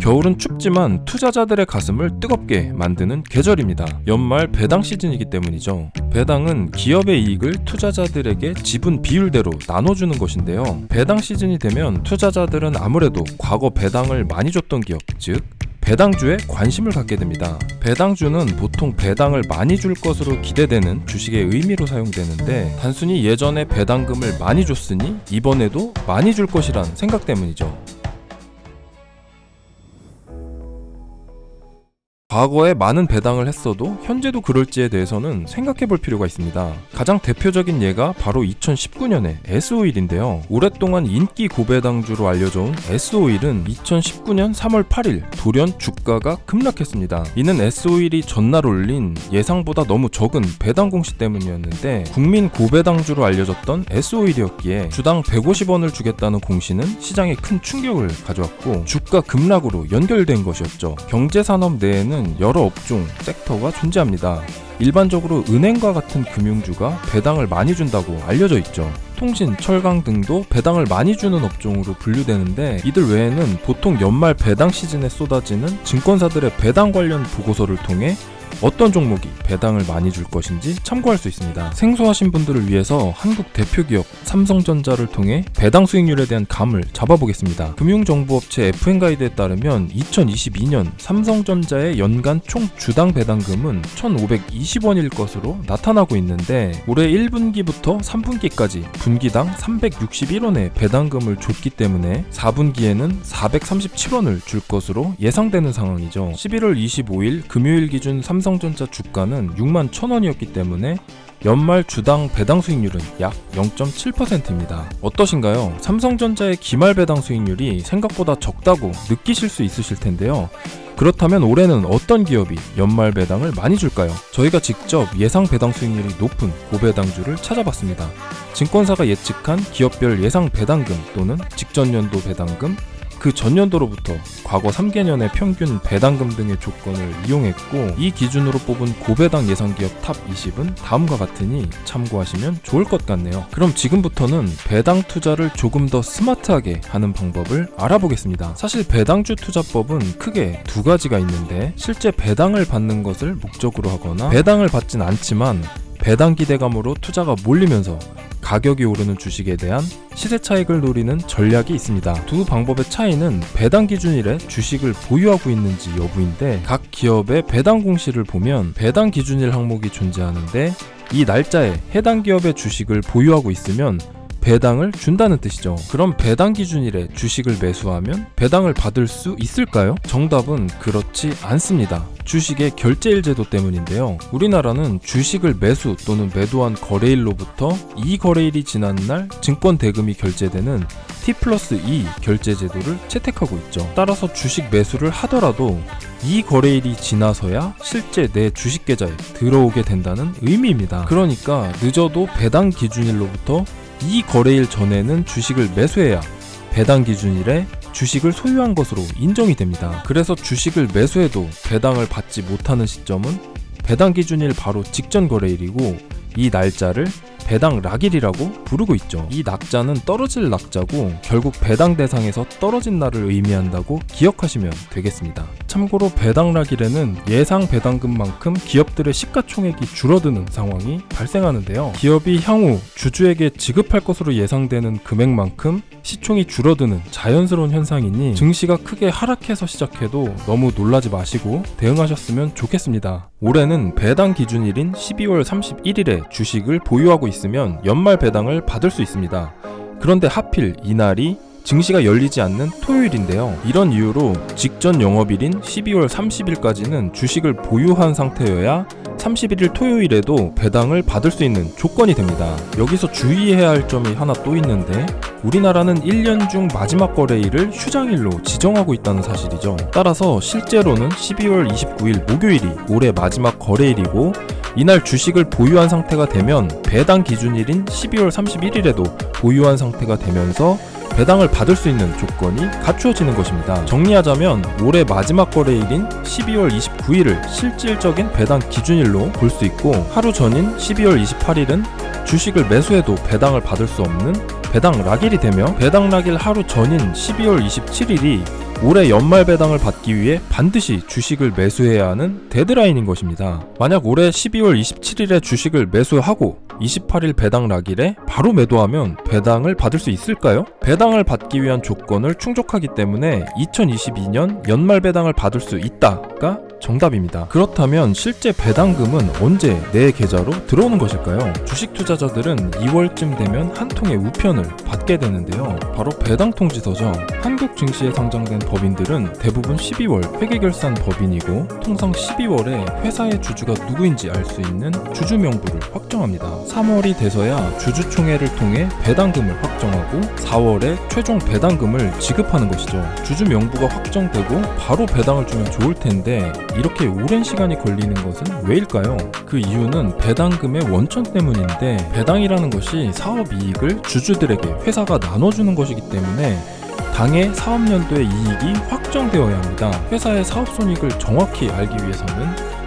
겨울은 춥지만 투자자들의 가슴을 뜨겁게 만드는 계절입니다. 연말 배당 시즌이기 때문이죠. 배당은 기업의 이익을 투자자들에게 지분 비율대로 나눠주는 것인데요. 배당 시즌이 되면 투자자들은 아무래도 과거 배당을 많이 줬던 기업, 즉 배당주에 관심을 갖게 됩니다. 배당주는 보통 배당을 많이 줄 것으로 기대되는 주식의 의미로 사용되는데, 단순히 예전에 배당금을 많이 줬으니 이번에도 많이 줄 것이란 생각 때문이죠. 과거에 많은 배당을 했어도 현재도 그럴지에 대해서는 생각해 볼 필요가 있습니다. 가장 대표적인 예가 바로 2019년의 S-오일인데요. 오랫동안 인기 고배당주로 알려져 온 S-오일은 2019년 3월 8일 돌연 주가가 급락했습니다. 이는 S-오일이 전날 올린 예상보다 너무 적은 배당 공시 때문이었는데, 국민 고배당주로 알려졌던 S-오일이었기에 주당 150원을 주겠다는 공시는 시장에 큰 충격을 가져왔고 주가 급락으로 연결된 것이었죠. 경제산업 내에는 여러 업종, 섹터가 존재합니다. 일반적으로 은행과 같은 금융주가 배당을 많이 준다고 알려져 있죠. 통신, 철강 등도 배당을 많이 주는 업종으로 분류되는데, 이들 외에는 보통 연말 배당 시즌에 쏟아지는 증권사들의 배당 관련 보고서를 통해 어떤 종목이 배당을 많이 줄 것인지 참고할 수 있습니다. 생소하신 분들을 위해서 한국 대표 기업 삼성전자를 통해 배당 수익률에 대한 감을 잡아보겠습니다. 금융정보업체 FN가이드에 따르면 2022년 삼성전자의 연간 총 주당 배당금은 1,520원일 것으로 나타나고 있는데, 올해 1분기부터 3분기까지 분기당 361원의 배당금을 줬기 때문에 4분기에는 437원을 줄 것으로 예상되는 상황이죠. 11월 25일 금요일 기준 삼성전자 주가는 6만 1,000원이었기 때문에 연말 주당 배당 수익률은 약 0.7%입니다. 어떠신가요? 삼성전자의 기말 배당 수익률이 생각보다 적다고 느끼실 수 있으실 텐데요. 그렇다면 올해는 어떤 기업이 연말 배당을 많이 줄까요? 저희가 직접 예상 배당 수익률이 높은 고배당주를 찾아봤습니다. 증권사가 예측한 기업별 예상 배당금 또는 직전 연도 배당금, 그 전년도로부터 과거 3개년의 평균 배당금 등의 조건을 이용했고, 이 기준으로 뽑은 고배당 예상기업 탑 20은 다음과 같으니 참고하시면 좋을 것 같네요. 그럼 지금부터는 배당 투자를 조금 더 스마트하게 하는 방법을 알아보겠습니다. 사실 배당주 투자법은 크게 두 가지가 있는데, 실제 배당을 받는 것을 목적으로 하거나 배당을 받진 않지만 배당 기대감으로 투자가 몰리면서 가격이 오르는 주식에 대한 시세 차익을 노리는 전략이 있습니다. 두 방법의 차이는 배당 기준일에 주식을 보유하고 있는지 여부인데, 각 기업의 배당 공시를 보면 배당 기준일 항목이 존재하는데, 이 날짜에 해당 기업의 주식을 보유하고 있으면 배당을 준다는 뜻이죠. 그럼 배당 기준일에 주식을 매수하면 배당을 받을 수 있을까요? 정답은 그렇지 않습니다. 주식의 결제일 제도 때문인데요. 우리나라는 주식을 매수 또는 매도한 거래일로부터 이 거래일이 지난 날 증권 대금이 결제되는 T+2 결제 제도를 채택하고 있죠. 따라서 주식 매수를 하더라도 이 거래일이 지나서야 실제 내 주식 계좌에 들어오게 된다는 의미입니다. 그러니까 늦어도 배당 기준일로부터 이 거래일 전에는 주식을 매수해야 배당 기준일에 주식을 소유한 것으로 인정이 됩니다. 그래서 주식을 매수해도 배당을 받지 못하는 시점은 배당 기준일 바로 직전 거래일이고, 이 날짜를 배당 락일이라고 부르고 있죠. 이 낙자는 떨어질 낙자고 결국 배당 대상에서 떨어진 날을 의미한다고 기억하시면 되겠습니다. 참고로 배당 락일에는 예상 배당금만큼 기업들의 시가총액이 줄어드는 상황이 발생하는데요. 기업이 향후 주주에게 지급할 것으로 예상되는 금액만큼 시총이 줄어드는 자연스러운 현상이니 증시가 크게 하락해서 시작해도 너무 놀라지 마시고 대응하셨으면 좋겠습니다. 올해는 배당 기준일인 12월 31일에 주식을 보유하고 있으면 연말 배당을 받을 수 있습니다. 그런데 하필 이날이 증시가 열리지 않는 토요일인데요. 이런 이유로 직전 영업일인 12월 30일까지는 주식을 보유한 상태여야 31일 토요일에도 배당을 받을 수 있는 조건이 됩니다. 여기서 주의해야 할 점이 하나 또 있는데, 우리나라는 1년 중 마지막 거래일을 휴장일로 지정하고 있다는 사실이죠. 따라서 실제로는 12월 29일 목요일이 올해 마지막 거래일이고, 이날 주식을 보유한 상태가 되면 배당 기준일인 12월 31일에도 보유한 상태가 되면서 배당을 받을 수 있는 조건이 갖추어지는 것입니다. 정리하자면 올해 마지막 거래일인 12월 29일을 실질적인 배당 기준일로 볼 수 있고, 하루 전인 12월 28일은 주식을 매수해도 배당을 받을 수 없는 배당 락일이 되며, 배당 락일 하루 전인 12월 27일이 올해 연말 배당을 받기 위해 반드시 주식을 매수해야 하는 데드라인인 것입니다. 만약 올해 12월 27일에 주식을 매수하고 28일 배당 낙일에 바로 매도하면 배당을 받을 수 있을까요? 배당을 받기 위한 조건을 충족하기 때문에 2022년 연말 배당을 받을 수 있다가 정답입니다. 그렇다면 실제 배당금은 언제 내 계좌로 들어오는 것일까요? 주식 투자자들은 2월쯤 되면 한 통의 우편을 받게 되는데요. 바로 배당 통지서죠. 한국 증시에 상장된 법인들은 대부분 12월 회계결산 법인이고 통상 12월에 회사의 주주가 누구인지 알 수 있는 주주 명부를 확정합니다. 3월이 돼서야 주주총회를 통해 배당금을 확정하고 4월에 최종 배당금을 지급하는 것이죠. 주주 명부가 확정되고 바로 배당을 주면 좋을 텐데 이렇게 오랜 시간이 걸리는 것은 왜일까요? 그 이유는 배당금의 원천 때문인데, 배당이라는 것이 사업이익을 주주들에게 회사가 나눠주는 것이기 때문에 당해 사업연도의 이익이 확정되어야 합니다. 회사의 사업손익을 정확히 알기 위해서는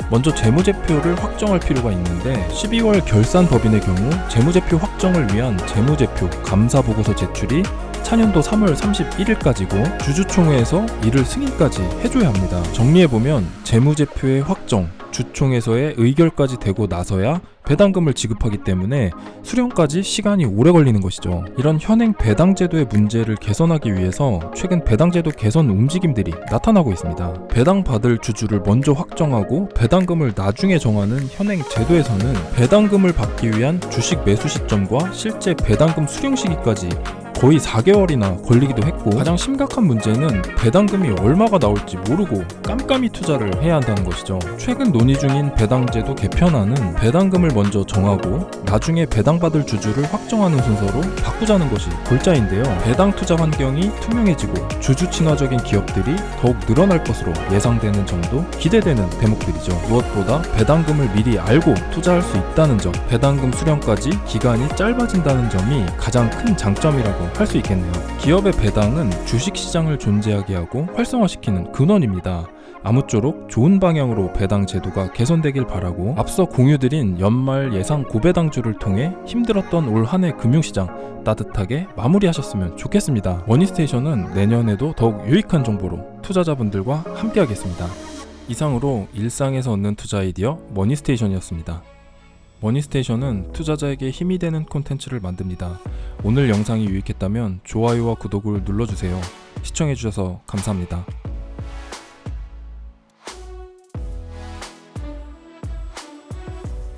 먼저 재무제표를 확정할 필요가 있는데, 12월 결산법인의 경우 재무제표 확정을 위한 재무제표 감사보고서 제출이 차년도 3월 31일까지고 주주총회에서 이를 승인까지 해줘야 합니다. 정리해보면 재무제표의 확정, 주총에서의 의결까지 되고 나서야 배당금을 지급하기 때문에 수령까지 시간이 오래 걸리는 것이죠. 이런 현행 배당제도의 문제를 개선하기 위해서 최근 배당제도 개선 움직임들이 나타나고 있습니다. 배당받을 주주를 먼저 확정하고 배당금을 나중에 정하는 현행 제도에서는 배당금을 받기 위한 주식 매수 시점과 실제 배당금 수령 시기까지 거의 4개월이나 걸리기도 했고, 가장 심각한 문제는 배당금이 얼마가 나올지 모르고 깜깜이 투자를 해야 한다는 것이죠. 최근 논의 중인 배당제도 개편안은 배당금을 먼저 정하고 나중에 배당받을 주주를 확정하는 순서로 바꾸자는 것이 골자인데요. 배당 투자 환경이 투명해지고 주주 친화적인 기업들이 더욱 늘어날 것으로 예상되는 점도 기대되는 대목들이죠. 무엇보다 배당금을 미리 알고 투자할 수 있다는 점, 배당금 수령까지 기간이 짧아진다는 점이 가장 큰 장점이라고 할 수 있겠네요. 기업의 배당은 주식시장을 존재하게 하고 활성화시키는 근원입니다. 아무쪼록 좋은 방향으로 배당 제도가 개선되길 바라고, 앞서 공유드린 연말 예상 고배당주를 통해 힘들었던 올 한 해 금융시장 따뜻하게 마무리하셨으면 좋겠습니다. 머니스테이션은 내년에도 더욱 유익한 정보로 투자자분들과 함께하겠습니다. 이상으로 일상에서 얻는 투자 아이디어 머니스테이션이었습니다. 머니스테이션은 투자자에게 힘이 되는 콘텐츠를 만듭니다. 오늘 영상이 유익했다면 좋아요와 구독을 눌러주세요. 시청해주셔서 감사합니다.